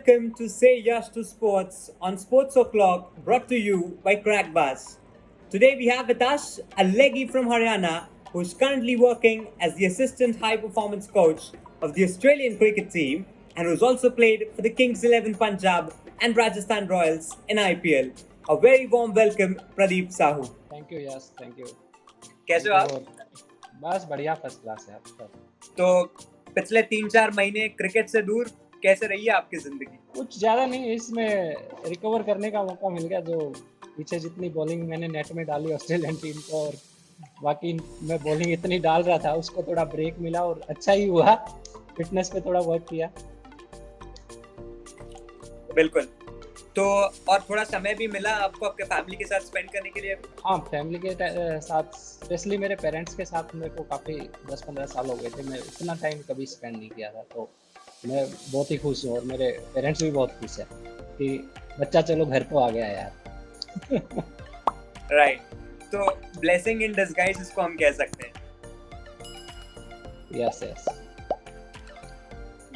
welcome to Say Yes to Sports on Sports O'Clock, brought to you by Crackbass. Today we have with us a leggy from Haryana who is currently working as the assistant high performance coach of the Australian cricket team and who's also played for the Kings 11 Punjab and Rajasthan Royals in IPL. A very warm welcome, Pradeep Sahu. Thank you yes thank you कैसे हो आप? बस बढ़िया first class यार सब। तो पिछले 3-4 महीने क्रिकेट से दूर कैसे रही है आपकी जिंदगी? कुछ ज़्यादा नहीं, इसमें रिकवर करने का मौका मिल गया। जो पीछे जितनी बॉलिंग मैंने नेट में डाली ऑस्ट्रेलियन टीम को, और बाकी मैं बॉलिंग इतनी डाल रहा था, उसको थोड़ा ब्रेक मिला और अच्छा ही हुआ। फिटनेस पे थोड़ा वर्क किया। बिल्कुल। तो और थोड़ा समय भी मिला आपको आपके फैमिली के साथ स्पेंड करने के लिए? हाँ, फैमिली के साथ, स्पेशली मेरे पेरेंट्स के साथ मेरे को काफ़ी 10-15 साल हो गए थे, मैं इतना टाइम कभी स्पेंड नहीं किया था। तो मैं बहुत ही खुश हूँ और मेरे पेरेंट्स भी बहुत खुश है कि बच्चा चलो घर को आ गया यार। राइट। तो ब्लेसिंग इन डिस्गाइज इसको हम कह सकते हैं। Yes yes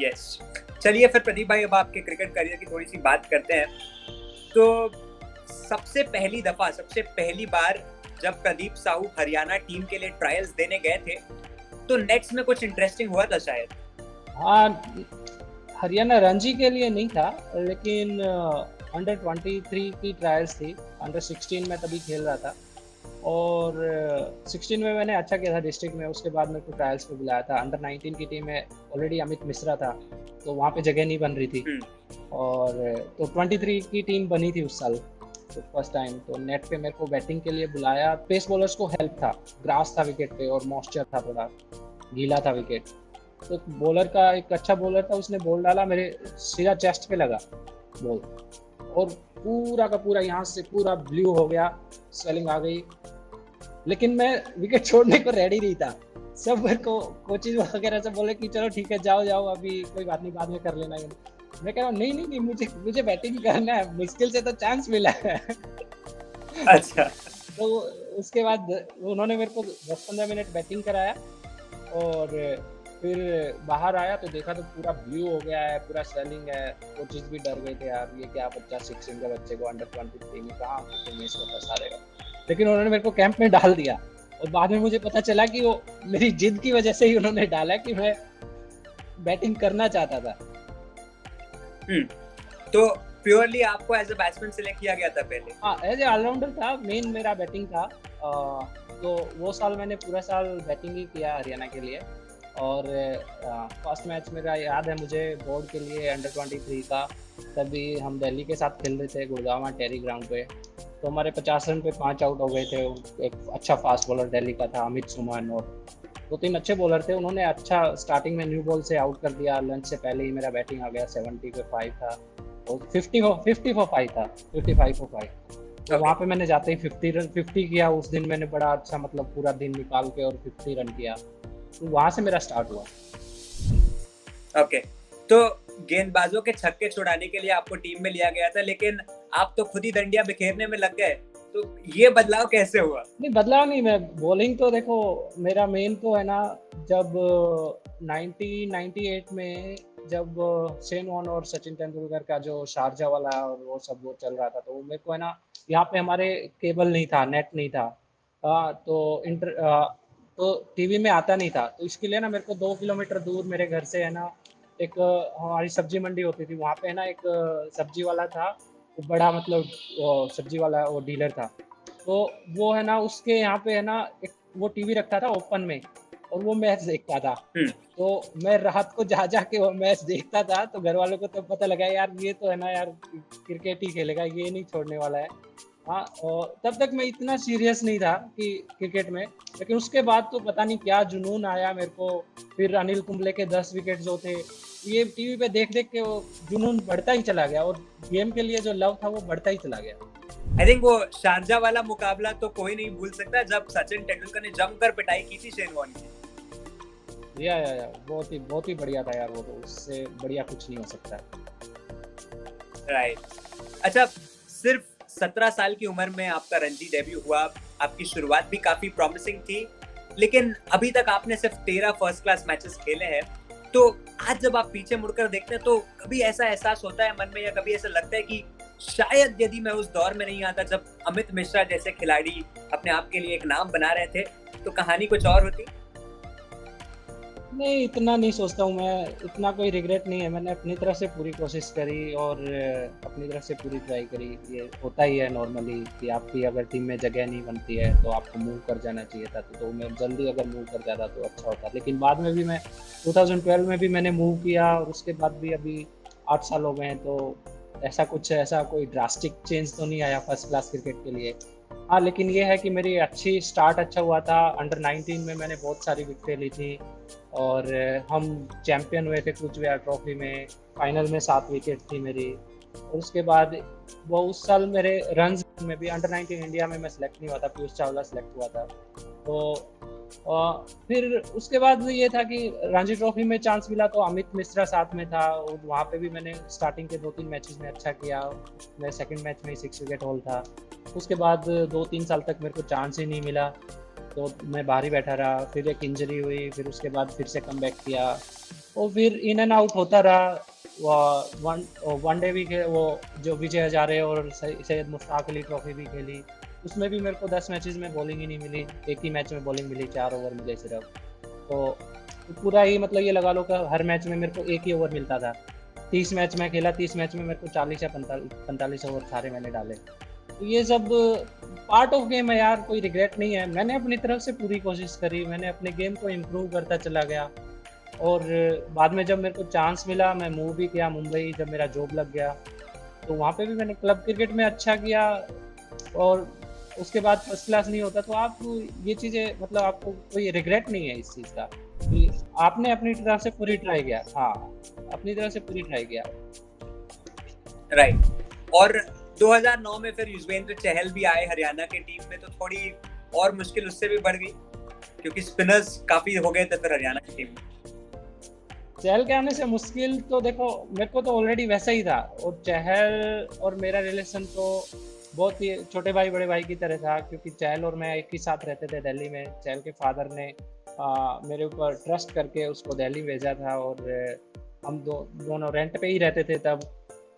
yes. चलिए फिर प्रदीप भाई, अब आपके क्रिकेट करियर की थोड़ी सी बात करते हैं। तो सबसे पहली बार जब प्रदीप साहू हरियाणा टीम के लिए ट्रायल्स देने गए थे तो नेट्स में कुछ इंटरेस्टिंग हुआ था शायद? हाँ, हरियाणा रणजी के लिए नहीं था, लेकिन अंडर 23 की ट्रायल्स थी। अंडर 16 में तभी खेल रहा था और 16 में मैंने अच्छा किया था डिस्ट्रिक्ट में। उसके बाद मेरे को ट्रायल्स पे बुलाया था। अंडर 19 की टीम में ऑलरेडी अमित मिश्रा था, तो वहाँ पे जगह नहीं बन रही थी। और तो 23 की टीम बनी थी उस साल, तो फर्स्ट टाइम तो नेट पे मेरे को बैटिंग के लिए बुलाया। पेस बॉलर्स को हेल्प था, ग्रास था विकेट पे और मॉइस्चर था, थोड़ा गीला था विकेट। तो बॉलर का एक अच्छा बॉलर था, उसने बॉल डाला, मेरे सीधा चेस्ट पे लगा बॉल और पूरा का पूरा यहाँ से पूरा ब्लू हो गया, स्वेलिंग आ गई। लेकिन मैं विकेट छोड़ने को रेडी नहीं था। सब मेरे को कोचेज वगैरह से बोले कि चलो ठीक है, जाओ अभी कोई बात नहीं, बाद में कर लेना। मैं कह रहा हूँ नहीं, मुझे बैटिंग करना है, मुश्किल से तो चांस मिला है। अच्छा। तो उसके बाद उन्होंने मेरे को 10-15 मिनट बैटिंग कराया और फिर बाहर आया तो देखा तो पूरा ब्लू हो गया है, पूरा स्वेलिंग है। कोचेस भी डर गए थे यार, ये क्या बच्चा 16 के बच्चे को अंडर 23 में कहाँ मैच में फंसा देगा। लेकिन उन्होंने मेरे को कैंप में डाल दिया और बाद में मुझे पता चला कि वो मेरी जिद की वजह से ही उन्होंने डाला कि मैं बैटिंग करना चाहता था। तो प्योरली आपको एज अ बैट्समैन सिलेक्ट किया गया था पहले? हाँ, एज ए ऑलराउंडर था, मेन मेरा बैटिंग था। तो वो साल मैंने पूरा साल बैटिंग ही किया हरियाणा के लिए। और फर्स्ट मैच मेरा याद है मुझे, बोर्ड के लिए अंडर 23 का। तभी हम दिल्ली के साथ खेल रहे थे गुड़गांव में टेरी ग्राउंड पे। तो हमारे 50 रन पे 5 आउट हो गए थे। एक अच्छा फास्ट बॉलर दिल्ली का था अमित सुमन, और 2-3 अच्छे बॉलर थे। उन्होंने अच्छा स्टार्टिंग में न्यू बॉल से आउट कर दिया। लंच से पहले ही मेरा बैटिंग आ गया, 70 पे 5 था और 50 for 5 था, 55 for 5। तो वहाँ पे मैंने जाते ही 50 किया। उस दिन मैंने बड़ा अच्छा, मतलब पूरा दिन निकाल के और 50 रन किया। तो वहाँ से मेरा स्टार्ट हुआ। ओके। तो गेंदबाजों के छक्के छुड़ाने के लिए आपको टीम में लिया गया था, लेकिन आप तो खुद ही डंडियां बिखेरने में लग गए। तो ये बदलाव कैसे हुआ? नहीं, बदलाव नहीं, मैं बॉलिंग तो देखो, मेरा मेन तो है ना, जब 1998 में जब शेन वॉर्न और सचिन तेंदुलकर का जो शारजा वाला और वो सब वो चल रहा था, तो मेरे को है ना, यहाँ पे हमारे केबल नहीं था, नेट नहीं था। तो टीवी में आता नहीं था। तो इसके लिए ना मेरे को 2 किलोमीटर दूर मेरे घर से है ना, एक हमारी सब्जी मंडी होती थी, वहाँ पे है ना एक सब्जी वाला था, बड़ा, मतलब सब्जी वाला वो डीलर था। तो वो है ना, उसके यहाँ पे है ना एक वो टीवी रखता था ओपन में, और वो मैच देखता था। तो मैं रात को जा के वो मैच देखता था। तो घर वालों को तो पता लगा यार, ये तो है ना यार क्रिकेट ही खेलेगा, ये नहीं छोड़ने वाला है। हाँ, और तब तक मैं इतना सीरियस नहीं था कि क्रिकेट में। लेकिन उसके बाद तो पता नहीं क्या जुनून आया मेरे को। फिर अनिल कुंबले के 10 विकेट जो थे, ये टीवी पे देख के वो जुनून बढ़ता ही चला गया और गेम के लिए जो लव था वो बढ़ता ही चला गया। आई थिंक वो शारजा वाला मुकाबला तो कोई नहीं भूल सकता, जब सचिन तेंदुलकर ने जमकर पिटाई की थी शेन वॉर्न की। या बहुत ही बढ़िया था यार वो तो, उससे बढ़िया कुछ नहीं हो सकता। राइट। अच्छा, सिर्फ 17 साल की उम्र में आपका रणजी डेब्यू हुआ। आपकी शुरुआत भी काफी प्रॉमिसिंग थी, लेकिन अभी तक आपने सिर्फ 13 फर्स्ट क्लास मैचेस खेले हैं। तो आज जब आप पीछे मुड़कर देखते हैं तो कभी ऐसा एहसास होता है मन में, या कभी ऐसा लगता है कि शायद यदि मैं उस दौर में नहीं आता जब अमित मिश्रा जैसे खिलाड़ी अपने आप के लिए एक नाम बना रहे थे, तो कहानी कुछ और होती? नहीं, इतना नहीं सोचता हूँ मैं, इतना कोई रिग्रेट नहीं है। मैंने अपनी तरफ से पूरी कोशिश करी और अपनी तरफ से पूरी ट्राई करी। ये होता ही है नॉर्मली कि आपकी अगर टीम में जगह नहीं बनती है तो आपको मूव कर जाना चाहिए था। तो मैं जल्दी अगर मूव कर जाता तो अच्छा होता। लेकिन बाद में भी मैं 2012 में भी मैंने मूव किया और उसके बाद भी अभी 8 साल हो गए हैं, तो ऐसा कोई ड्रास्टिक चेंज तो नहीं आया फर्स्ट क्लास क्रिकेट के लिए। हाँ, लेकिन ये है कि मेरी अच्छी स्टार्ट अच्छा हुआ था। अंडर 19 में मैंने बहुत सारी विकेटें ली थी और हम चैंपियन हुए थे कूचबिहार ट्रॉफी में। फाइनल में 7 विकेट थी मेरी। और उसके बाद वो उस साल मेरे रन्स में भी अंडर 19 इंडिया में मैं सेलेक्ट नहीं हुआ था, पीयूष चावला सेलेक्ट हुआ था। तो फिर उसके बाद ये था कि रणजी ट्रॉफी में चांस मिला तो अमित मिश्रा साथ में था और वहाँ पे भी मैंने स्टार्टिंग के 2-3 मैचेस में अच्छा किया। मेरे सेकंड मैच में 6 विकेट हॉल था। उसके बाद 2-3 साल तक मेरे को चांस ही नहीं मिला, तो मैं बाहर ही बैठा रहा। फिर एक इंजरी हुई, फिर उसके बाद फिर से कमबैक किया और फिर इन एंड आउट होता रहा। वनडे भी वो जो विजय हजारे और सैयद मुश्ताक अली ट्रॉफी भी खेली, उसमें भी मेरे को 10 मैचेस में बॉलिंग ही नहीं मिली। एक ही मैच में बॉलिंग मिली, 4 ओवर मिले सिर्फ। तो पूरा ही मतलब ये लगा लो कि हर मैच में मेरे को एक ही ओवर मिलता था। 30 मैच में खेला, 30 मैच में मेरे को 40 या 45 ओवर सारे मैंने डाले। तो ये सब पार्ट ऑफ गेम है यार, कोई रिग्रेट नहीं है। मैंने अपनी तरफ से पूरी कोशिश करी, मैंने अपने गेम को इम्प्रूव करता चला गया और बाद में जब मेरे को चांस मिला मैं मूव भी किया मुंबई। जब मेरा जॉब लग गया तो वहाँ पे भी मैंने क्लब क्रिकेट में अच्छा किया और उसके बाद फर्स्ट क्लास नहीं होता। तो आप ये चीज़ें मतलब आपको कोई रिग्रेट नहीं है इस चीज़ का कि आपने अपनी तरफ से पूरी ट्राई किया। हाँ, अपनी तरफ से पूरी ट्राई किया। राइट। और 2009 में फिर युजवेंद्र चहल भी आए हरियाणा की टीम में, तो थोड़ी और मुश्किल उससे भी बढ़ गई क्योंकि स्पिनर्स काफी हो गए थे फिर हरियाणा की टीम में। चहल के आने से मुश्किल तो देखो मेरे को तो ऑलरेडी वैसा ही था और चहल और मेरा रिलेशन तो बहुत ही छोटे भाई बड़े भाई की तरह था, क्योंकि चहल और मैं एक ही साथ रहते थे दिल्ली में। चहल के फादर ने मेरे ऊपर ट्रस्ट करके उसको दिल्ली भेजा था और हम दोनों रेंट पे ही रहते थे तब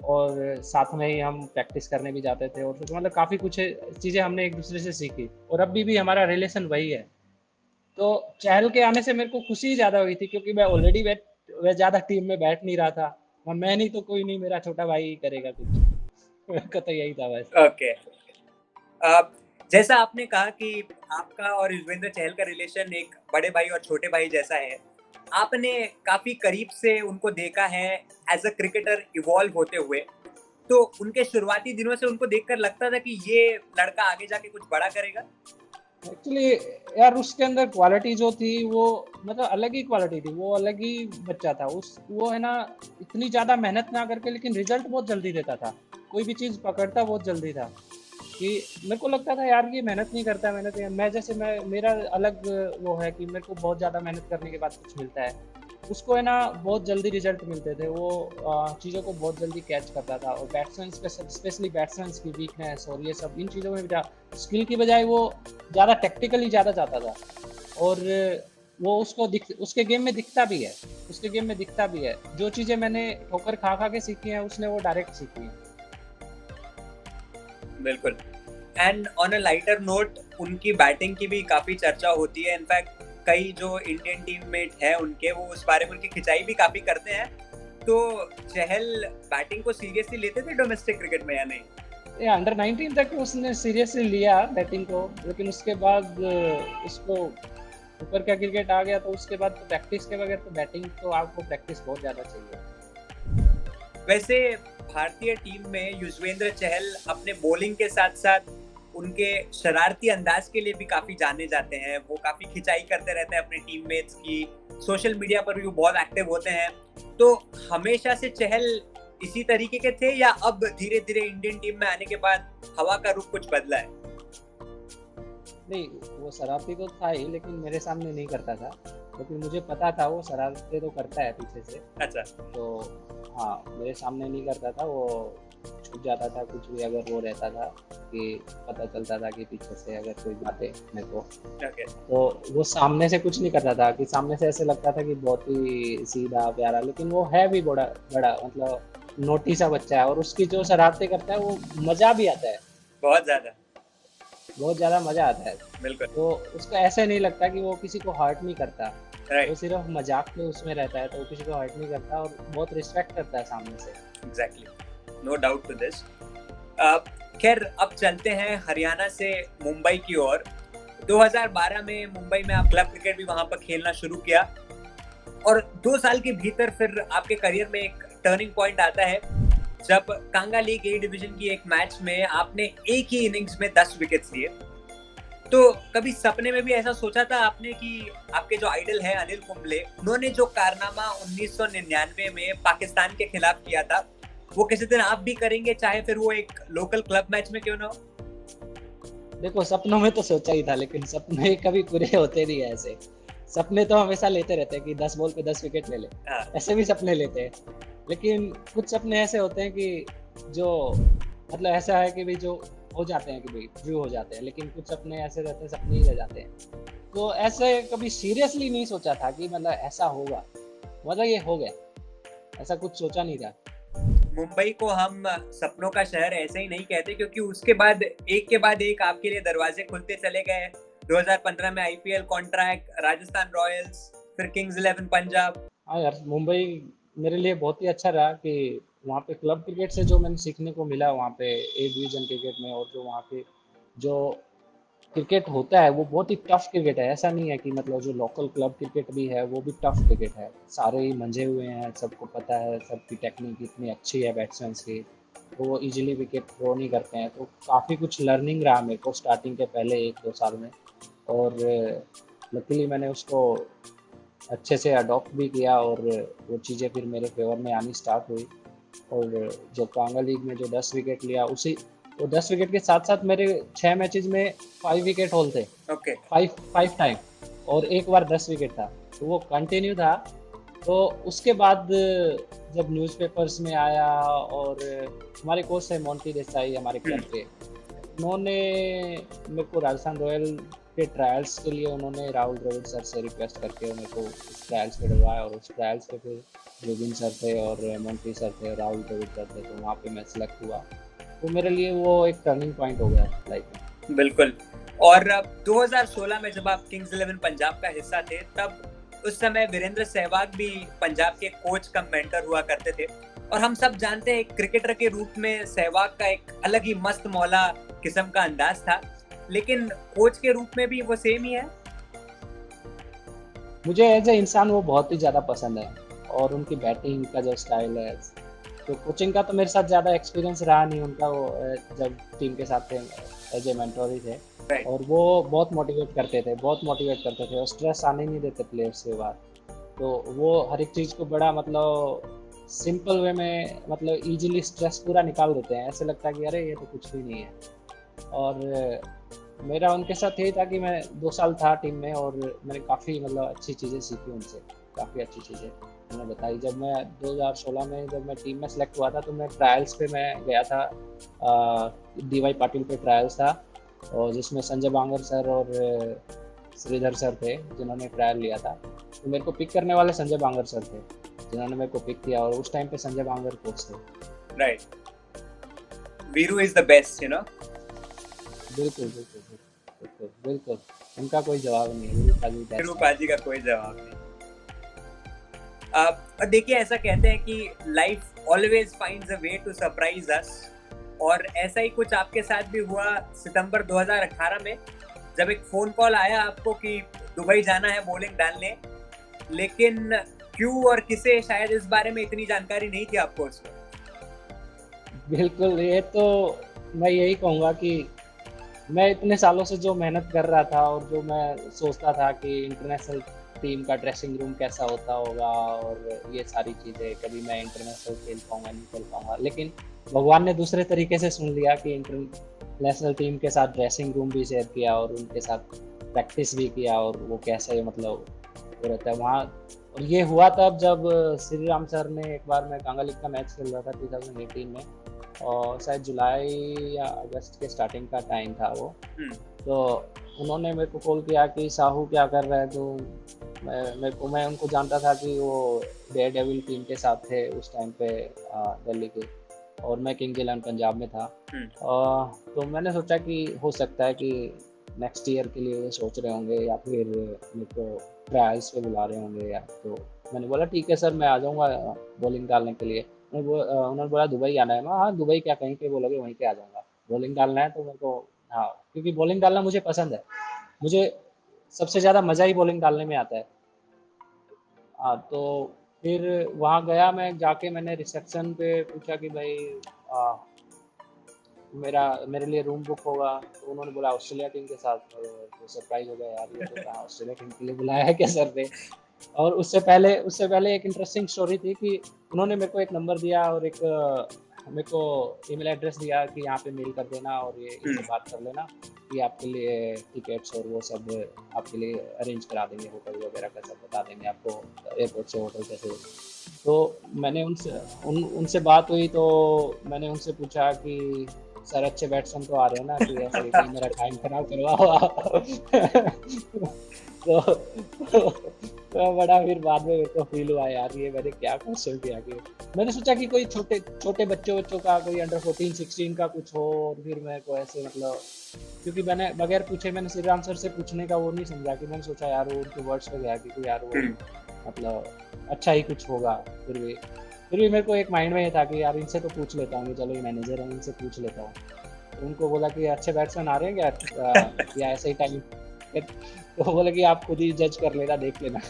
और साथ में ही हम प्रैक्टिस करने भी जाते थे और मतलब काफ़ी कुछ चीज़ें हमने एक दूसरे से सीखी और अभी भी हमारा रिलेशन वही है। तो चहल के आने से मेरे को खुशी ज़्यादा हुई थी क्योंकि मैं ऑलरेडी मैं ज़्यादा टीम में बैठ नहीं रहा था। मैं नहीं तो कोई नहीं, मेरा छोटा भाई ही करेगा कुछ। मेरे को तो यही था बस। ओके। जैसा आपने कहा कि आपका और युजवेंद्र चहल का रिलेशन एक बड़े भाई और छोटे भाई जैसा है, आपने काफी करीब से उनको देखा है एज अ क्रिकेटर इवॉल्व होते हुए, तो उनके शुरुआती दिनों से उनको देखकर लगता था कि ये लड़का आगे जाके कुछ बड़ा करेगा? एक्चुअली यार उसके अंदर क्वालिटी जो थी वो मतलब अलग ही क्वालिटी थी, वो अलग ही बच्चा था। वो है ना, इतनी ज़्यादा मेहनत ना करके लेकिन रिजल्ट बहुत जल्दी देता था। कोई भी चीज़ पकड़ता बहुत जल्दी था कि मेरे को लगता था यार ये मेहनत नहीं करता है, मैं मेरा अलग वो है कि मेरे को बहुत ज़्यादा मेहनत करने के बाद कुछ मिलता है। उसको है ना बहुत जल्दी रिजल्ट मिलते थे। वो चीज़ों को बहुत जल्दी कैच करता था और बैट्समैन स्पेशली बैट्समैन की वीकनेस और ये सब इन चीज़ों में भी स्किल की बजाय वो ज़्यादा टेक्टिकली ज़्यादा जाता था और वो उसके गेम में दिखता भी है। उसके गेम में दिखता भी है। जो चीज़ें मैंने ठोकर खा खा के सीखी हैं उसने वो डायरेक्ट सीखी हैं। बिल्कुल। And on a lighter note, उनकी बैटिंग की भी काफी चर्चा होती है। इनफैक्ट कई जो इंडियन टीममेट हैं उनके, वो उस बारे में उनकी खिंचाई भी काफी करते हैं। तो चहल बैटिंग को सीरियसली लेते थे डोमेस्टिक क्रिकेट में या नहीं? ये अंडर 19 तक उसने सीरियसली लिया बैटिंग को, लेकिन उसके बाद उसको ऊपर का क्रिकेट आ गया तो उसके बाद तो प्रैक्टिस के बगैर तो बैटिंग तो आपको प्रैक्टिस बहुत ज़्यादा चाहिए। वैसे भारतीय टीम में युजवेंद्र चहल अपने बॉलिंग के साथ साथ उनके शरारती अंदाज के लिए भी काफी जाने जाते हैं। वो काफी खिंचाई करते रहते हैं अपने टीममेट्स की, सोशल मीडिया पर भी वो बहुत एक्टिव होते हैं। तो हमेशा से चहल इसी तरीके के थे या अब धीरे धीरे इंडियन टीम में आने के बाद हवा का रुख कुछ बदला है? नहीं, वो शरारती तो था ही लेकिन मेरे सामने नहीं करता था, लेकिन मुझे पता था वो शरारतें तो करता है पीछे से। अच्छा। तो हाँ, मेरे सामने नहीं करता था वो, छूट जाता था, कुछ भी अगर वो रहता था कि पता चलता था कि पीछे से अगर कोई बातें मेरे को, Okay. तो वो सामने से कुछ नहीं करता था, कि सामने से ऐसे लगता था कि बहुत ही सीधा प्यारा, लेकिन वो है भी बड़ा बड़ा मतलब नोटी सा बच्चा है, और उसकी जो शरारतें करता है वो मजा भी आता है, बहुत ज्यादा। बहुत ज्यादा मजा आता है। बिल्कुल। तो उसको ऐसे नहीं लगता कि वो किसी को हर्ट नहीं करता, वो राइट। सिर्फ मजाक में उसमें रहता है, तो वो किसी को हर्ट नहीं करता और बहुत रिस्पेक्ट करता है सामने से। Exactly, no doubt to this. खैर अब चलते हैं हरियाणा से मुंबई की ओर। 2012 में मुंबई में आप क्लब क्रिकेट भी वहां पर खेलना शुरू किया, और 2 साल के भीतर फिर आपके करियर में एक टर्निंग पॉइंट आता है जब कांगा लीग ए डिवीजन की एक मैच में आपने एक ही इनिंग्स में 10 विकेट्स लिए। तो कभी सपने में भी ऐसा सोचा था आपने कि आपके जो आइडल है अनिल कुंबले, उन्होंने जो कारनामा 1999 में पाकिस्तान के खिलाफ किया था, वो किसी दिन आप भी करेंगे, चाहे फिर वो एक लोकल क्लब मैच में क्यों ना हो? देखो, सपनों में तो सोचा ही था, लेकिन सपने कभी पूरे होते नहीं है ऐसे। सपने तो हमेशा लेते रहते हैं कि 10 बॉल पे 10 विकेट ले ले, हाँ, ऐसे भी सपने लेते हैं। लेकिन कुछ सपने ऐसे होते हैं कि जो मतलब ऐसा है कि भाई जो हो जाते हैं कि भाई ट्रू हो जाते हैं, लेकिन कुछ सपने ऐसे रहते हैं, सपने ही रह जाते हैं। तो ऐसे कभी सीरियसली नहीं सोचा था कि मतलब ऐसा होगा, मतलब ये हो गया, ऐसा कुछ सोचा नहीं था। मुंबई को हम सपनों का शहर ऐसे ही नहीं कहते, क्योंकि उसके बाद एक आपके लिए दरवाजे खुलते चले गए। 2015 में आईपीएल कॉन्ट्रैक्ट, राजस्थान रॉयल्स, फिर किंग्स 11 पंजाब। हाँ यार, मुंबई मेरे लिए बहुत ही अच्छा रहा कि वहाँ पे क्लब क्रिकेट से जो मैंने सीखने को मिला वहाँ पे ए डिवीज़न क्रिकेट में, और जो वहाँ पे जो क्रिकेट होता है वो बहुत ही टफ क्रिकेट है। ऐसा नहीं है कि मतलब जो लोकल क्लब क्रिकेट भी है वो भी टफ क्रिकेट है, सारे ही मंझे हुए हैं, सबको पता है, सबकी टेक्निक इतनी अच्छी है बैट्समैन की, तो वो इजीली विकेट थ्रो नहीं करते हैं। तो काफ़ी कुछ लर्निंग रहा मेरे को स्टार्टिंग के पहले 1-2 साल में, और लकीली मैंने उसको अच्छे से अडॉप्ट भी किया, और वो चीज़ें फिर मेरे फेवर में आनी स्टार्ट हुई। और जो कांगा लीग में जो 10 विकेट लिया, उसी वो 10 विकेट के साथ साथ मेरे 6 मैचेस में 5 विकेट हॉल थे, ओके। 5 टाइम, और एक बार 10 विकेट था, तो वो कंटिन्यू था। तो उसके बाद जब न्यूज़पेपर्स में आया, और हमारे कोच थे मोंटी देसाई हमारे क्लब के, उन्होंने मेरे को राजस्थान रॉयल के ट्रायल्स के लिए उन्होंने राहुल द्रविड़ सर से रिक्वेस्ट करके मेरे को उस ट्रायल्स पे डलवाया, और उस ट्रायल्स पे फिर जोगिन सर थे और मोंटी सर थे, राहुल द्रविड़ सर थे, तो वहाँ पे मैं सिलेक्ट हुआ। तो मेरे लिए वो एक टर्निंग पॉइंट हो गया लाइफ में। बिल्कुल। और अब 2016 में जब आप किंग्स 11 पंजाब का हिस्सा थे, तब उस समय वीरेंद्र सहवाग भी पंजाब के कोच कम मेंटर हुआ करते थे, और हम सब जानते हैं एक क्रिकेटर के रूप में सहवाग का एक अलग ही मस्त मौला किस्म का अंदाज था, लेकिन कोच के रूप में भी वो सेम ही है। मुझे एज ए इंसान वो बहुत ही ज़्यादा पसंद है, और उनकी बैटिंग का जो स्टाइल है। तो कोचिंग का तो मेरे साथ ज़्यादा एक्सपीरियंस रहा नहीं उनका, वो जब टीम के साथ थे एज ए मेंटोर ही थे, Right. और वो बहुत मोटिवेट करते थे, बहुत मोटिवेट करते थे, और स्ट्रेस आने नहीं देते प्लेयर्स के बाद। तो वो हर एक चीज़ को बड़ा मतलब सिंपल वे में, मतलब इजीली स्ट्रेस पूरा निकाल देते हैं, ऐसे लगता है कि अरे ये तो कुछ भी नहीं है। और मेरा उनके साथ यही था कि मैं 2 साल था टीम में, और मैंने काफ़ी मतलब अच्छी चीज़ें सीखी उनसे, काफ़ी अच्छी चीज़ें उन्होंने बताई। जब मैं 2016 में जब मैं टीम में सेलेक्ट हुआ था, तो मैं ट्रायल्स पे मैं गया था, DY पाटिल पे ट्रायल्स था, और जिसमें संजय बांगर सर और श्रीधर सर थे जिन्होंने ट्रायल लिया था। तो मेरे को पिक करने वाले संजय बांगर सर थे जिन्होंने मेरे को पिक किया, और उस टाइम पे संजय बांगर कोच थे। Right. Veeru is the best, you know. बिल्कुल बिल्कुल बिल्कुल बिल्कुल, उनका कोई जवाब नहीं है, वीरू पाजी का कोई जवाब नहीं। और देखिए, ऐसा कहते हैं कि life always finds a way to surprise us, और ऐसा ही कुछ आपके साथ भी हुआ सितंबर 2018 में, जब एक फोन कॉल आया आपको कि दुबई जाना है बॉलिंग डालने, लेकिन क्यों और किसे, शायद इस बारे में इतनी जानकारी नहीं थी आपको उस वक्त। बिल्कुल, ये तो मैं यही कहूँगा कि मैं इतने सालों से जो मेहनत कर रहा था, और जो मैं सोचता था कि इंटरनेशनल टीम का ड्रेसिंग रूम कैसा होता होगा, और ये सारी चीज़ें, कभी मैं इंटरनेशनल खेल पाऊँगा नहीं खेल पाऊँगा, लेकिन भगवान ने दूसरे तरीके से सुन लिया कि इंटरनेशनल टीम के साथ ड्रेसिंग रूम भी शेयर किया, और उनके साथ प्रैक्टिस भी किया, और वो कैसे मतलब वो रहता है वहाँ। और ये हुआ तब जब श्री राम सर ने, एक बार मैं कांगा लीग का मैच खेल रहा था 2018 में, और शायद जुलाई या अगस्त के स्टार्टिंग का टाइम था वो। हम्म। तो उन्होंने मेरे को कॉल किया कि साहू क्या कर रहा है तू। मैं उनको जानता था कि वो डेयर डेविल टीम के साथ थे उस टाइम पे, दिल्ली के, और मैं किंग्स 11 पंजाब में था। हम्म। तो मैंने सोचा कि हो सकता है कि नेक्स्ट ईयर के लिए सोच रहे होंगे या फिर मेरे को ट्रायल्स पे बुला रहे होंगे। या तो मैंने बोला ठीक है सर, मैं आ जाऊँगा बॉलिंग डालने के लिए। उन्होंने बोला दुबई आना है। मैं हाँ, दुबई क्या, कहीं पे बोलोगे वहीं पे आ जाऊँगा। बॉलिंग डालना है तो मेरे को, हाँ, क्योंकि बॉलिंग डालना मुझे पसंद है। मुझे सबसे ज़्यादा मज़ा ही बॉलिंग डालने में आता है। हाँ, तो फिर वहाँ गया, मैं जाके मैंने रिसेप्शन पे पूछा कि भाई आ, मेरे लिए रूम बुक होगा। तो उन्होंने बोला ऑस्ट्रेलिया टीम के साथ। तो सरप्राइज हो गया यार, ये तो कहाँ ऑस्ट्रेलिया टीम के लिए बुलाया है क्या सर ने। और उससे पहले एक इंटरेस्टिंग स्टोरी थी कि उन्होंने मेरे को एक नंबर दिया और एक मेरे को ईमेल एड्रेस दिया कि यहाँ पे मेल कर देना और ये इनसे बात कर लेना कि आपके लिए टिकट्स और वो सब आपके लिए अरेंज करा देंगे, होटल वगैरह का सब बता देंगे आपको, एयरपोर्ट से होटल कैसे। तो मैंने उनसे बात हुई, तो मैंने उनसे पूछा कि सर अच्छे बैट्समैन तो आ रहे हैं ना, कि ऐसे कहीं मेरा टाइम खराब करवा हुआ। तो, तो बड़ा फिर बाद में मेरे को फील हुआ यार, ये मैंने क्या क्वेश्चन किया कि मैंने सोचा कि कोई छोटे छोटे बच्चों का कोई अंडर 14-16 का कुछ हो, और फिर मेरे को ऐसे मतलब, क्योंकि मैंने बगैर पूछे मैंने श्रीराम सर से पूछने का वो नहीं समझा कि मैंने सोचा यार वो उनके वर्ड्स पे गया कि यार वो मतलब अच्छा ही कुछ होगा। फिर भी मेरे को एक माइंड में ये था कि यार इनसे तो पूछ लेता हूँ, चलो ये मैनेजर है, इनसे पूछ लेता हूँ। तो उनको बोला कि अच्छे बैट्समैन आ रहे हैं क्या, या ऐसे ही टाइम। तो बोले कि आप खुद ही जज कर लेना, देख लेना।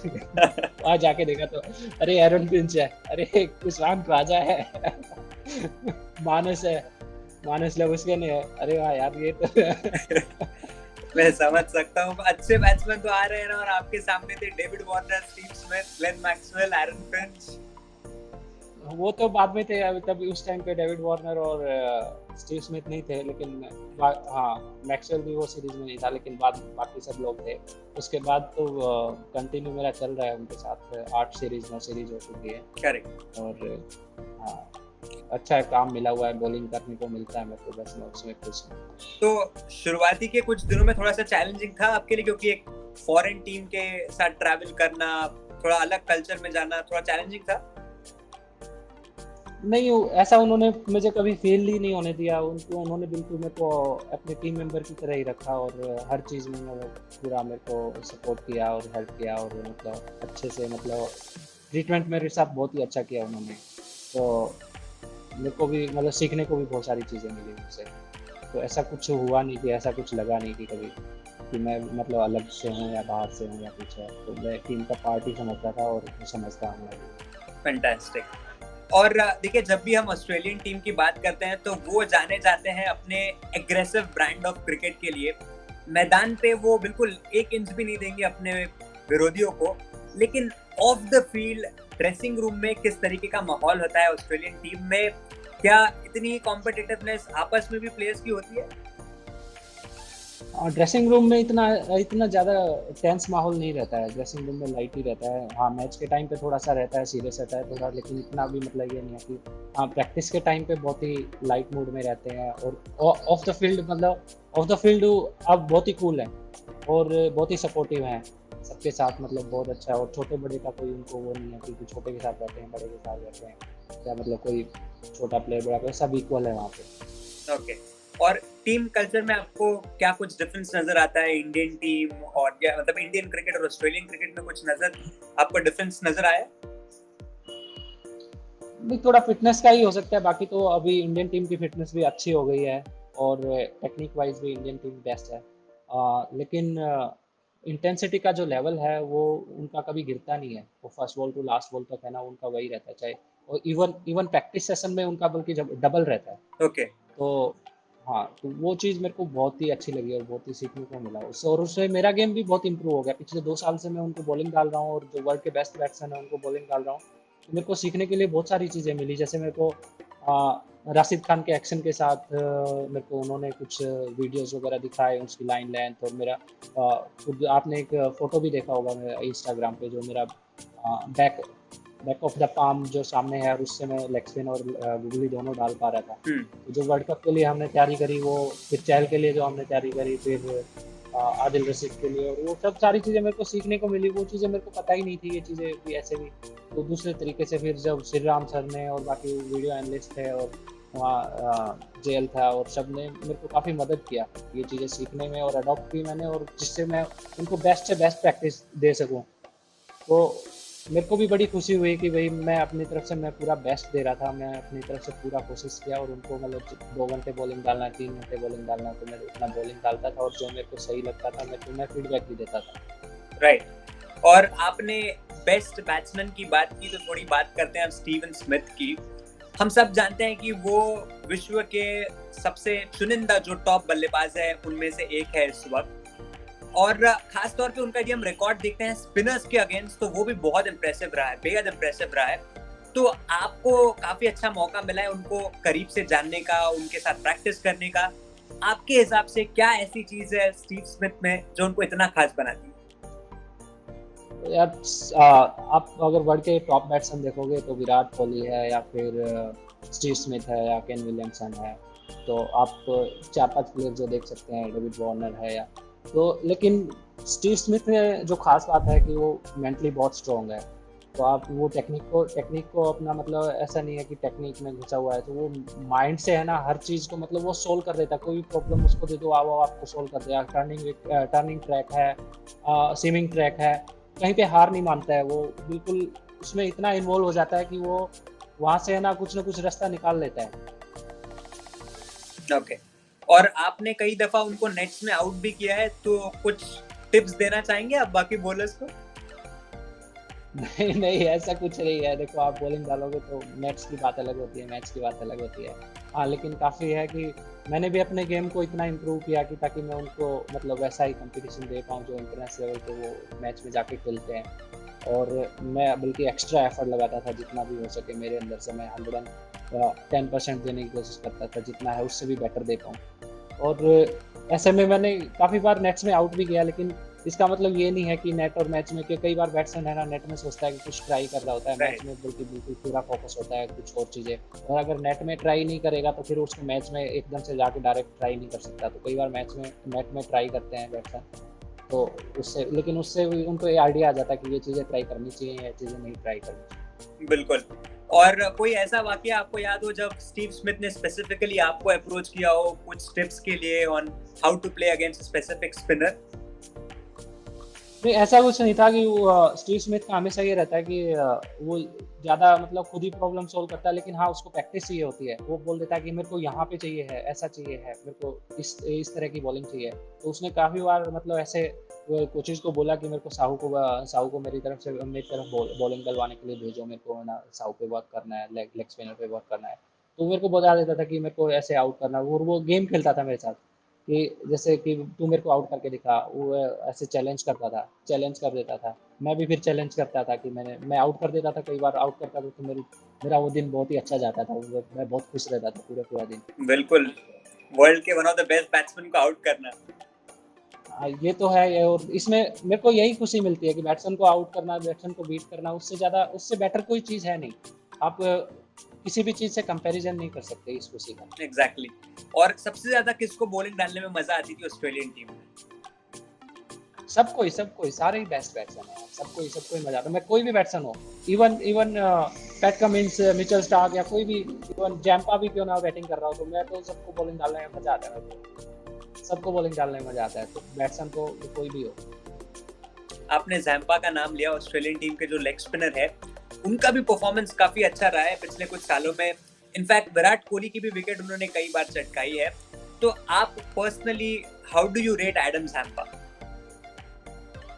वहाँ जाके देखा तो अरे एरन फिंच है, अरे कुशवाहा राजा है, मानस है, मानस लवस्कन है। अरे वाह यार, ये तो मैं समझ सकता हूँ, अच्छे बैट्समैन तो आ रहे हैं ना, और आपके सामने थे David Warner, Steve Smith, Glenn Maxwell, Aaron Finch. वो तो बाद में थे, तब उस टाइम पे डेविड वार्नर और स्टीव स्मिथ नहीं थे, लेकिन हाँ, मैक्सवेल भी वो सीरीज में नहीं था, लेकिन बाकी सब लोग थे। उसके बाद तो कंटिन्यू मेरा चल रहा है उनके साथ, 8 सीरीज 9 सीरीज हो चुकी है। करेक्ट। और हाँ, अच्छा है, काम मिला हुआ है, बॉलिंग करने को मिलता है मेरे को, बस मैं उसमें खुश हूँ। तो शुरुआती के कुछ दिनों में थोड़ा सा चैलेंजिंग था आपके लिए, क्योंकि एक फॉरेन टीम के साथ ट्रैवल करना, थोड़ा अलग कल्चर में जाना थोड़ा चैलेंजिंग था? नहीं, ऐसा उन्होंने मुझे कभी फील ही नहीं होने दिया। उन्होंने बिल्कुल मेरे को अपने टीम मेंबर की तरह ही रखा, और हर चीज़ में पूरा मेरे को सपोर्ट किया और हेल्प किया, और मतलब अच्छे से, मतलब ट्रीटमेंट मेरे साथ बहुत ही अच्छा किया उन्होंने। तो मेरे को भी मतलब सीखने को भी बहुत सारी चीज़ें मिली उनसे। तो ऐसा कुछ हुआ नहीं कि ऐसा कुछ लगा नहीं कि कभी कि मैं मतलब अलग से हूँ या बाहर से हूँ या कुछ है। तो मैं टीम का पार्ट ही समझता था और समझता हूँ अभी। फैंटास्टिक। और देखिए, जब भी हम ऑस्ट्रेलियन टीम की बात करते हैं तो वो जाने जाते हैं अपने एग्रेसिव ब्रांड ऑफ क्रिकेट के लिए। मैदान पे वो बिल्कुल 1 इंच भी नहीं देंगे अपने विरोधियों को, लेकिन of the field dressing room में किस तरीके का माहौल होता है ऑस्ट्रेलियन टीम में? क्या इतनी कॉम्पिटिटिवनेस आपस में भी प्लेयर्स की होती है? ड्रेसिंग रूम में इतना ज़्यादा टेंस माहौल नहीं रहता है। ड्रेसिंग रूम में लाइट ही रहता है। हाँ, मैच के टाइम पे थोड़ा सा रहता है, सीरियस रहता है थोड़ा, लेकिन इतना भी मतलब ये नहीं है कि, हाँ, प्रैक्टिस के टाइम पे बहुत ही लाइट मूड में रहते हैं। और ऑफ द फील्ड मतलब ऑफ द फील्ड अब बहुत ही कूल हैं और बहुत ही सपोर्टिव हैं सबके साथ, मतलब बहुत अच्छा है। और छोटे बड़े का कोई उनको वो नहीं है कि छोटे के साथ बैठे हैं, बड़े के साथ बैठे हैं, या मतलब कोई छोटा प्लेयर बड़ा प्लेयर, सब इक्वल है वहाँ पे। ओके। और टीम कल्चर में आपको क्या कुछ डिफरेंस नजर आता है इंडियन टीम और, क्या मतलब इंडियन क्रिकेट और ऑस्ट्रेलियन क्रिकेट में कुछ आपको डिफरेंस नजर आया? नहीं, थोड़ा फिटनेस का ही हो सकता है, बाकी तो अभी इंडियन टीम की फिटनेस भी अच्छी हो गई है और टेक्निक वाइज भी इंडियन टीम बेस्ट है। लेकिन इंटेंसिटी का जो लेवल है वो उनका कभी गिरता नहीं है। वो first ball to last ball तक है ना, उनका वही रहता है, चाहे और इवन प्रैक्टिस सेशन में उनका बल्कि जब डबल रहता है। ओके। तो हाँ, तो वो चीज़ मेरे को बहुत ही अच्छी लगी और बहुत ही सीखने को मिला उससे, और उससे मेरा गेम भी बहुत इंप्रूव हो गया। पिछले 2 साल से मैं उनको बॉलिंग डाल रहा हूँ और जो वर्ल्ड के बेस्ट बैट्समैन है उनको बॉलिंग डाल रहा हूँ। तो मेरे को सीखने के लिए बहुत सारी चीज़ें मिली, जैसे मेरे को राशिद खान के एक्शन के साथ मेरे को उन्होंने कुछ वीडियोस वगैरह दिखाए, उसकी लाइन लेंथ, और मेरा खुद आपने एक फ़ोटो भी देखा होगा मेरा इंस्टाग्राम पे, जो मेरा back back of the palm जो सामने है, और उससे मैं लेग स्पिन और गूगली दोनों डाल पा रहा था। तो जो वर्ल्ड कप के लिए हमने तैयारी करी, वो फिर चहल के लिए जो हमने तैयारी करी, फिर आदिल रशीद के लिए, और वो सब सारी चीज़ें मेरे को सीखने को मिली। वो चीज़ें मेरे को पता ही नहीं थी, ये चीज़ें भी ऐसे भी। तो दूसरे तरीके से फिर जब श्री राम सर ने और बाकी वीडियो एनालिस्ट थे, और वहाँ जेएल था, और सब ने मेरे को काफ़ी मदद किया ये चीज़ें सीखने में, और अडॉप्ट की मैंने, और जिससे मैं उनको बेस्ट से बेस्ट प्रैक्टिस दे सकूँ। तो मेरे को भी बड़ी खुशी हुई कि भाई मैं अपनी तरफ से मैं पूरा बेस्ट दे रहा था, मैं अपनी तरफ से पूरा कोशिश किया, और उनको मतलब 2 घंटे बॉलिंग डालना है, 3 घंटे बॉलिंग डालना है, तो मैं उतना बॉलिंग डालता था, और जो मेरे को सही लगता था मैं फीडबैक भी देता था। राइट। और आपने बेस्ट बैट्समैन की बात की, तो थोड़ी बात करते हैं हम स्टीवन स्मिथ की। हम सब जानते हैं कि वो विश्व के सबसे चुनिंदा जो टॉप बल्लेबाज है उनमें से एक है इस वक्त, और खास तौर पे उनका जब हम रिकॉर्ड देखते हैं स्पिनर्स के अगेंस्ट, तो वो भी बहुत इंप्रेसिव रहा है, बेहद इंप्रेसिव रहा है। तो आपको काफी अच्छा मौका मिला है उनको करीब से जानने का, उनके साथ प्रैक्टिस करने का। आपके हिसाब से क्या ऐसी चीज है स्टीव स्मिथ में जो उनको इतना खास बनाती है? यार आप अगर वर्ल्ड के टॉप बैट्समैन देखोगे तो विराट कोहली है, या फिर स्टीव स्मिथ है, या केन विलियमसन है। तो आप 4-5 प्लेयर जो देख सकते हैं, डेविड वार्नर है, या तो लेकिन स्टीव स्मिथ में जो खास बात है कि वो मेंटली बहुत स्ट्रॉन्ग है। तो आप वो टेक्निक को अपना मतलब ऐसा नहीं है कि टेक्निक में घुसा हुआ है, तो वो माइंड से है ना हर चीज़ को मतलब वो सोल्व कर देता है। कोई भी प्रॉब्लम उसको दे दो, वो आपको सोल्व कर देगा। टर्निंग ट्रैक है, स्विमिंग ट्रैक है, कहीं पे हार नहीं मानता है वो। बिल्कुल उसमें इतना इन्वॉल्व हो जाता है कि वो वहाँ से है ना कुछ रास्ता निकाल लेता है। ओके। और आपने कई दफा उनको नेट्स में आउट भी किया है, तो कुछ टिप्स देना चाहेंगे आप बाकी बॉलर्स को? नहीं नहीं, ऐसा कुछ नहीं है। देखो, आप बॉलिंग डालोगे तो नेट्स की बात अलग होती है, मैच की बात अलग होती है। हाँ, लेकिन काफ़ी है कि मैंने भी अपने गेम को इतना इम्प्रूव किया कि ताकि मैं उनको मतलब वैसा ही कंपटीशन दे पाऊँ जो इंटरनेशनल लेवल पे वो मैच में जाके खेलते हैं। और मैं बल्कि एक्स्ट्रा एफर्ट लगाता था, जितना भी हो सके मेरे अंदर से मैं 110% देने की कोशिश करता था, जितना है उससे भी बेटर दे पाऊँ। और ऐसे में मैंने काफ़ी बार नेट्स में आउट भी किया, लेकिन इसका मतलब ये नहीं है कि नेट और मैच में, कि कई बार बैट्समैन है ना नेट में सोचता है कि कुछ ट्राई कर रहा होता है, मैच में बिल्कुल बिल्कुल पूरा फोकस होता है कुछ और चीज़ें। और अगर नेट में ट्राई नहीं करेगा तो फिर उसको मैच में एकदम से जाके डायरेक्ट ट्राई नहीं कर सकता। तो कई बार मैच में नेट में ट्राई करते हैं बैट्समैन, तो उससे भी उनको ये आइडिया आ जाता है कि ये चीज़ें ट्राई करनी चाहिए, ये चीज़ें नहीं ट्राई करनी चाहिए। बिल्कुल। और कोई ऐसा वाकया आपको याद हो जब स्टीव स्मिथ ने स्पेसिफिकली आपको अप्रोच किया हो कुछ टिप्स के लिए on how to play against specific spinner? नहीं, ऐसा कुछ नहीं था कि स्टीव स्मिथ का हमेशा ये रहता है कि वो ज़्यादा मतलब खुद ही प्रॉब्लम सॉल्व करता है, लेकिन हाँ, उसको प्रैक्टिस चाहिए होती है। वो बोल देता है कि मेरे को यहाँ पे चाहिए है, ऐसा चाहिए है, मेरे को इस तरह की बॉलिंग चाहिए। तो उसने काफ़ी बार मतलब ऐसे कोचेज़ को बोला कि मेरे को साहू को मेरी तरफ बॉलिंग डलवाने के लिए भेजो, मेरे को है ना साहू पे वर्क करना है, लेग स्पिनर पे वर्क करना है। तो मेरे को बता देता था कि मेरे को ऐसे आउट करना है, और वो गेम खेलता था मेरे साथ। कि जैसे कि तू मेरे को आउट करके दिखा, वो ऐसे चैलेंज करता था, चैलेंज कर देता था। मैं भी फिर चैलेंज करता था कि मैं आउट कर देता था, कई बार आउट करता था, तो मेरा वो दिन बहुत ही अच्छा जाता था, मैं बहुत खुश रहता था पूरा दिन। बिल्कुल, वर्ल्ड के one of the best batsman को आउट करना। ये तो है। और इसमें मेरे को यही खुशी मिलती है कि बैट्समैन को आउट करना, बैट्समैन को बीट करना, उससे ज़्यादा उससे बेटर कोई चीज़ है नहीं। आप किसी भी चीज़ से कंपैरिजन नहीं कर सकते इस खुशी का। एग्जैक्टली। और सबसे ज्यादा किसको बॉलिंग डालने में मजा आती थी ऑस्ट्रेलियन टीम में? सबको सारे ही बेस्ट बैट्समैन हैं, सबको ही मजा आता है। मैं कोई भी बैट्समैन हो, even PAT Cummins, Mitchell Starc, या कोई भी, इवन जैम्पा भी क्यों ना बैटिंग कर रहा हो, तो मैं तो सबको बॉलिंग डालने में मजा आता है। मेरे को सबको बॉलिंग डालने में मजा आता है, तो बैट्समैन तो कोई भी हो। आपने जैम्पा का नाम लिया, ऑस्ट्रेलियन टीम के जो लेग स्पिनर है उनका भी परफॉर्मेंस काफी अच्छा रहा है पिछले कुछ सालों में। इनफैक्ट विराट कोहली की भी विकेट उन्होंने कई बार चटकाई है। तो आप personally how do you rate Adam Zampa?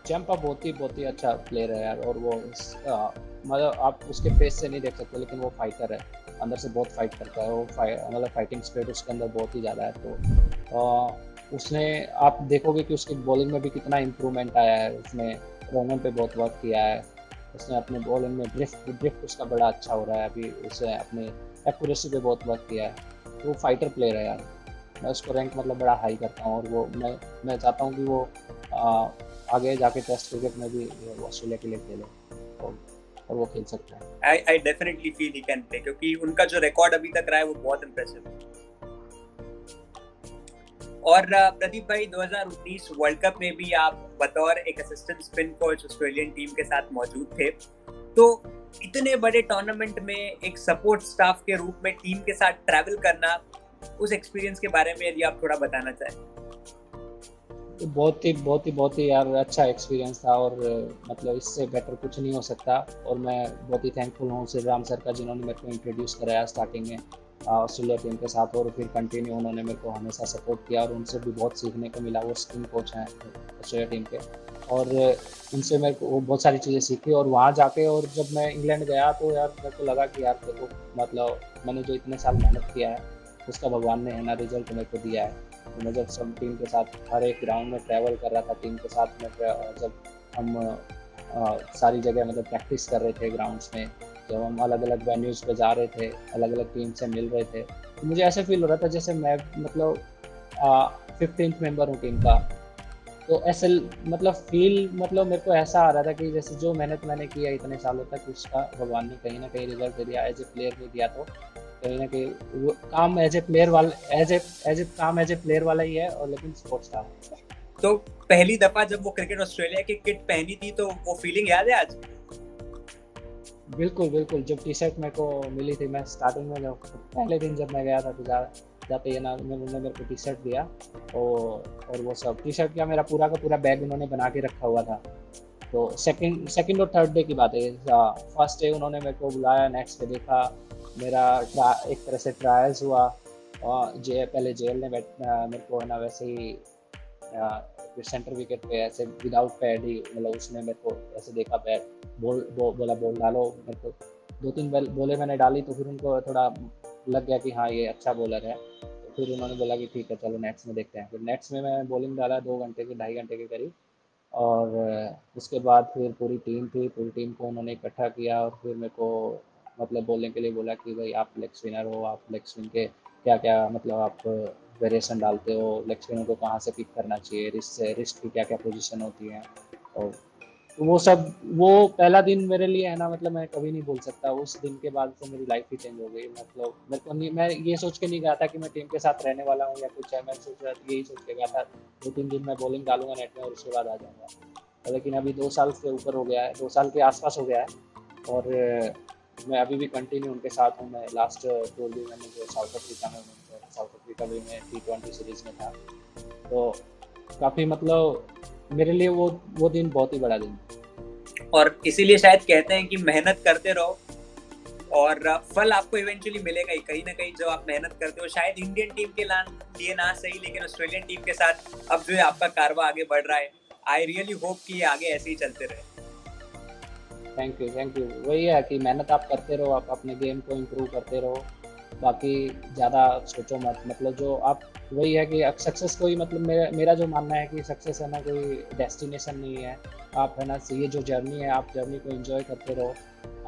Zampa बहुत ही अच्छा प्लेयर है यार, और वो मतलब आप उसके फेस से नहीं देख सकते, लेकिन वो फाइटर है, अंदर से बहुत फाइट करता है। वो मतलब फाइटिंग स्पिरिट उसके अंदर बहुत ही ज़्यादा है। तो उसने, आप देखोगे कि उसकी बॉलिंग में भी कितना इम्प्रूवमेंट आया है। उसने रनों पे बहुत वर्क किया है, उसने अपने बॉलिंग में ड्रिफ्ट उसका बड़ा अच्छा हो रहा है अभी। उसने अपने एक्यूरेसी पे बहुत वर्क किया है। वो फाइटर प्लेयर है यार, मैं उसको रैंक मतलब बड़ा हाई करता हूँ। और वो मैं चाहता हूँ कि वो आगे जाके टेस्ट क्रिकेट में भी वो ऑस्ट्रेलिया के लिए खेले। और और वो खेल सकता है। I definitely feel he can play, क्योंकि उनका जो रिकॉर्ड अभी तक रहा है वो बहुत इम्प्रेसिव है। और प्रदीप भाई, 2019 वर्ल्ड कप में भी आप बतौर एक assistant spin coach Australian team के साथ मौजूद थे, तो इतने बड़े टूर्नामेंट में एक सपोर्ट स्टाफ के रूप में टीम के साथ ट्रैवल करना, उस एक्सपीरियंस के बारे में यदि आप थोड़ा बताना चाहें। तो बहुत ही यार अच्छा एक्सपीरियंस था, और मतलब इससे बेटर कुछ नहीं हो सकता। और मैं बहुत ही थैंकफुल हूँ श्रीराम सर का, जिन्होंने मेरे को इंट्रोड्यूस कराया स्टार्टिंग में ऑस्ट्रेलिया टीम के साथ, और फिर कंटिन्यू उन्होंने मेरे को हमेशा सपोर्ट किया, और उनसे भी बहुत सीखने को मिला। वो स्पिन कोच हैं ऑस्ट्रेलिया टीम के, और उनसे मेरे को बहुत सारी चीज़ें सीखी। और वहाँ जाके, और जब मैं इंग्लैंड गया तो यार मेरे को लगा कि यार देखो, मतलब मैंने जो इतने साल मेहनत किया है उसका भगवान ने है ना रिजल्ट मेरे को दिया है। तो मैं जब सब टीम के साथ हर एक ग्राउंड में ट्रैवल कर रहा था टीम के साथ में, जब हम सारी जगह मतलब प्रैक्टिस कर रहे थे ग्राउंड्स में, जब हम अलग अलग वेन्यूज़ पे जा रहे थे, अलग अलग टीम से मिल रहे थे, तो मुझे ऐसे फील हो रहा था जैसे मैं मतलब 15th मेंबर हूँ टीम का। तो ऐसे मतलब फील, मतलब मेरे को ऐसा आ रहा था कि जैसे जो मेहनत मैंने किया इतने सालों तक, उसका भगवान ने कहीं ना कहीं रिजल्ट दे दिया। एज ए प्लेयर भी दिया, तो कहीं ना कहीं वो काम एज ए प्लेयर वाला एज ए प्लेयर वाला ही है, और लेकिन स्पोर्ट्स का। तो पहली दफा जब वो क्रिकेट ऑस्ट्रेलिया की किट पहनी थी, तो वो फीलिंग याद है आज? बिल्कुल बिल्कुल, जब टी शर्ट मेरे को मिली थी, मैं स्टार्टिंग में जब पहले दिन जब मैं गया था, तो जाते ही ना उन्होंने मेरे को टी शर्ट दिया, और वो सब टी शर्ट क्या, मेरा पूरा का पूरा बैग उन्होंने बना के रखा हुआ था। तो सेकंड और थर्ड डे की बात है। फर्स्ट डे उन्होंने मेरे को बुलाया, नेक्स्ट डे देखा मेरा एक तरह से ट्रायल्स हुआ, और पहले जेल ने मेरे को है ना वैसे ही सेंटर विकेट पे ऐसे विदाउट पैड ही, मतलब उसने मेरे को ऐसे देखा, पैड बोला बॉल डालो। मेरे को 2-3 बॉलें मैंने डाली, तो फिर उनको थोड़ा लग गया कि हाँ ये अच्छा बॉलर है। तो फिर उन्होंने बोला कि ठीक है चलो नेट्स में देखते हैं। फिर नेट्स में मैं बॉलिंग डाला 2 घंटे के 2.5 घंटे के करीब, और उसके बाद फिर पूरी टीम को उन्होंने इकट्ठा किया, और फिर मेरे को मतलब बोलने के लिए बोला कि भाई आप लेग स्पिनर हो, आप लेग स्पिन के क्या क्या मतलब आप वेरिएशन डालते हो, लेग स्पिनर को कहाँ से पिक करना चाहिए, रिस्ट की क्या क्या पोजीशन होती है। और तो वो पहला दिन मेरे लिए है ना, मतलब मैं कभी नहीं भूल सकता। उस दिन के बाद से मेरी लाइफ ही चेंज हो गई। मतलब मेरे को नहीं, मैं ये सोच के नहीं गया था कि मैं टीम के साथ रहने वाला हूँ या कुछ है। मैं यही सोच के गया था 2-3 दिन मैं बॉलिंग डालूंगा नेट में, और उसके बाद आ जाऊँगा। लेकिन अभी 2 साल से ऊपर हो गया है, 2 साल के आसपास हो गया है, और मैं अभी भी कंटिन्यू उनके साथ हूँ। मैं लास्ट टूर भी मैंने जो साउथ अफ्रीका में मैं T20 सीरीज में था, तो काफ़ी मतलब मेरे लिए वो दिन बहुत ही बड़ा दिन। और इसीलिए शायद कहते हैं कि मेहनत करते रहो और फल आपको इवेंचुअली मिलेगा ही। कहीं ना कहीं जो आप मेहनत करते हो, शायद इंडियन टीम के लिए ना सही, लेकिन ऑस्ट्रेलियन टीम के साथ अब जो है आपका कारवा आगे बढ़ रहा है। आई रियली होप कि ये आगे ऐसे ही चलते रहे। Thank you. वही है कि मेहनत आप करते रहो, आप अपने गेम को इम्प्रूव करते रहो, बाकी ज़्यादा सोचो मत। मतलब जो आप, वही है कि सक्सेस कोई, मतलब मेरा जो मानना है कि सक्सेस है ना कोई डेस्टिनेशन नहीं है। आप है ना, ये जो जर्नी है, आप जर्नी को एंजॉय करते रहो।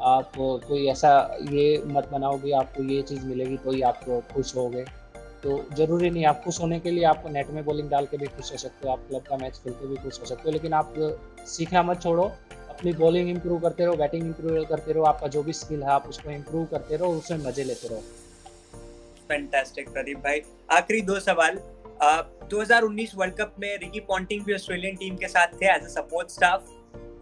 आप कोई ऐसा ये मत बनाओ कि आपको ये चीज़ मिलेगी तो ही आप खुश होगे। तो ज़रूरी नहीं, आप खुश होने के लिए आपको नेट में बॉलिंग डाल के भी खुश हो सकते हो, आप क्लब का मैच खेल के भी खुश हो सकते हो, लेकिन आप सीखना मत छोड़ो। अपनी बॉलिंग इंप्रूव करते रहो, बैटिंग इंप्रूव करते रहो, आपका जो भी स्किल है आप उसको इंप्रूव करते रहो, उसमें मजे लेते रहो। फैंटास्टिक प्रदीप भाई। आखिरी 2 सवाल। 2019 वर्ल्ड कप में रिकी पॉन्टिंग भी ऑस्ट्रेलियन टीम के साथ थे एज अ सपोर्ट स्टाफ,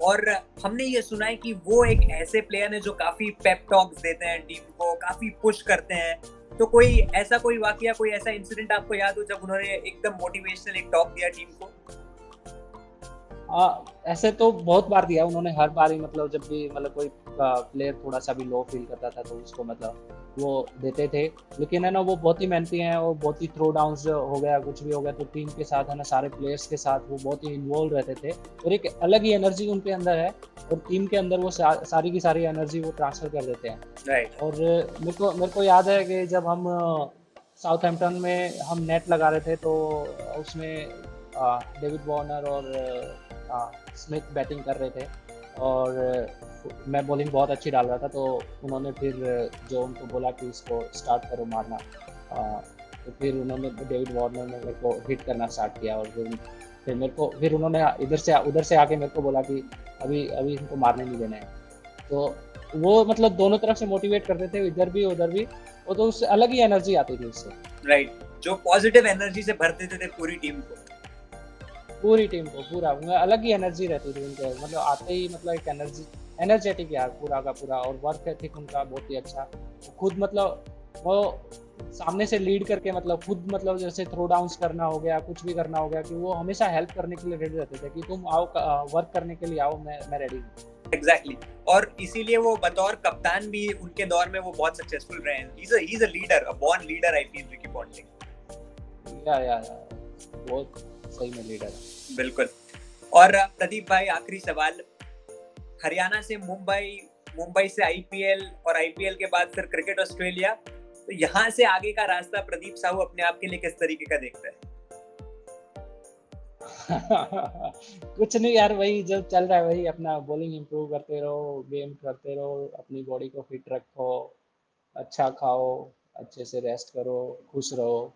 और हमने ये सुना है कि वो एक ऐसे प्लेयर है जो काफी पेप टॉक्स देते हैं टीम को, काफी पुश करते हैं। तो कोई वाकया, कोई ऐसा इंसिडेंट आपको याद हो जब उन्होंने एकदम मोटिवेशनल एक टॉक दिया टीम को? ऐसे तो बहुत बार दिया उन्होंने, हर बार ही, मतलब जब भी मतलब कोई प्लेयर थोड़ा सा भी लो फील करता था तो उसको मतलब वो देते थे। लेकिन है ना, वो बहुत ही मेहनती हैं, और बहुत ही थ्रो डाउन्स हो गया, कुछ भी हो गया, तो टीम के साथ है ना, सारे प्लेयर्स के साथ वो बहुत ही इन्वॉल्व रहते थे, और एक अलग ही एनर्जी उनके अंदर है, और टीम के अंदर वो सारी की सारी एनर्जी वो ट्रांसफर कर देते हैं। राइट। और मेरे को याद है कि जब हम साउथहैम्पटन में हम नेट लगा रहे थे, तो उसमें डेविड वार्नर और स्मिथ बैटिंग कर रहे थे, और मैं बॉलिंग बहुत अच्छी डाल रहा था। तो उन्होंने फिर जो उनको बोला कि इसको स्टार्ट करो मारना, तो फिर उन्होंने, डेविड वार्नर ने मेरे को हिट करना स्टार्ट किया, और फिर उन्होंने उधर से आके मेरे को बोला कि अभी इनको मारने नहीं देना है। तो वो मतलब दोनों तरफ से मोटिवेट करते थे, इधर भी उधर भी। वो तो उससे अलग ही एनर्जी आती थी उससे। राइट, जो पॉजिटिव एनर्जी से भर देते थे पूरी टीम को। पूरी टीम को पूरा उनमें अलग ही एनर्जी रहती थी उनके, मतलब आते ही मतलब एक एनर्जेटिक यार पूरा का पूरा। और वर्क एथिक उनका बहुत ही अच्छा। खुद मतलब वो सामने से लीड करके मतलब खुद मतलब जैसे थ्रो डाउन्स करना हो गया, कुछ भी करना हो गया, कि वो हमेशा हेल्प करने के लिए रेडी रहते थे कि तुम आओ वर्क करने के लिए आओ, मैं रेडी हूँ। एग्जैक्टली और इसीलिए वो बतौर कप्तान भी उनके दौर में वो बहुत सक्सेसफुल रहे हैं। He is a leader, a born leader I feel, Ricky Ponting. या बहुत सही में लीडर है। बिल्कुल। और प्रदीप भाई, आखिरी सवाल, हरियाणा से मुंबई, मुंबई से आईपीएल और आईपीएल के बाद फिर क्रिकेट ऑस्ट्रेलिया, तो यहाँ से आगे का रास्ता प्रदीप साहू अपने आप के लिए किस तरीके का देखता है? कुछ नहीं यार, वही जो चल रहा है वही, अपना बॉलिंग इंप्रूव करते रहो, गेम करते रहो, अपनी बॉडी को फिट रखो, अच्छा खाओ, अच्छे से रेस्ट करो, खुश रहो।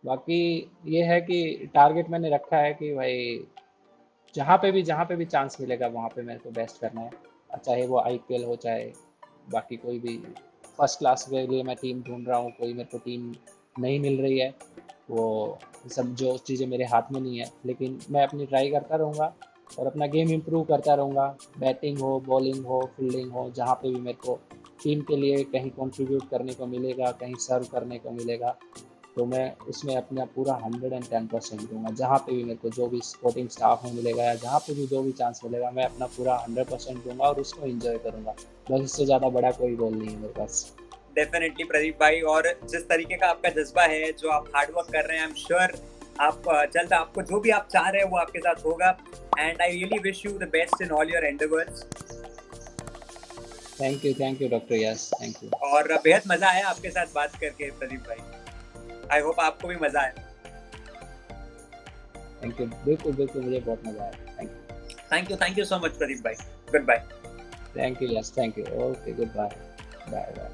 बाकी ये है कि टारगेट मैंने रखा है कि भाई जहाँ पे भी चांस मिलेगा वहाँ पे मेरे को बेस्ट करना है। चाहे वो आईपीएल हो, चाहे बाकी कोई भी फर्स्ट क्लास के लिए मैं टीम ढूंढ रहा हूँ, कोई मेरे को टीम नहीं मिल रही है, वो सब जो चीज़ें मेरे हाथ में नहीं है, लेकिन मैं अपनी ट्राई करता रहूँगा और अपना गेम इंप्रूव करता रहूँगा। बैटिंग हो, बॉलिंग हो, फील्डिंग हो, जहाँ पे भी मेरे को टीम के लिए कहीं कंट्रीब्यूट करने को मिलेगा, कहीं सर्व करने को मिलेगा, तो मैं उसमें अपना पूरा 110% दूंगा। जहाँ पे भी मेरे को जो भी सपोर्टिंग स्टाफ में मिलेगा या जहाँ पे भी जो भी चांस मिलेगा, मैं अपना पूरा 100% दूंगा और उसको एंजॉय करूंगा। बस इससे ज़्यादा बड़ा कोई गोल नहीं है मेरे पास। डेफिनेटली प्रदीप भाई, और जिस तरीके का आपका जज्बा है, जो आप हार्डवर्क कर रहे हैं, आई एम श्योर आप जल्द आपको जो भी आप चाह रहे हैं वो आपके साथ होगा। And I really wish you the best in all your endeavours. Thank you doctor yes, thank you. और बेहद मजा आया आपके साथ बात करके प्रदीप भाई। आई होप आपको भी मजा आया। थैंक यू, बिल्कुल बिल्कुल, मुझे बहुत मजा आया। Thank you so much Pradeep भाई। Good bye. Thank you yes, thank you. Okay, good bye, bye bye.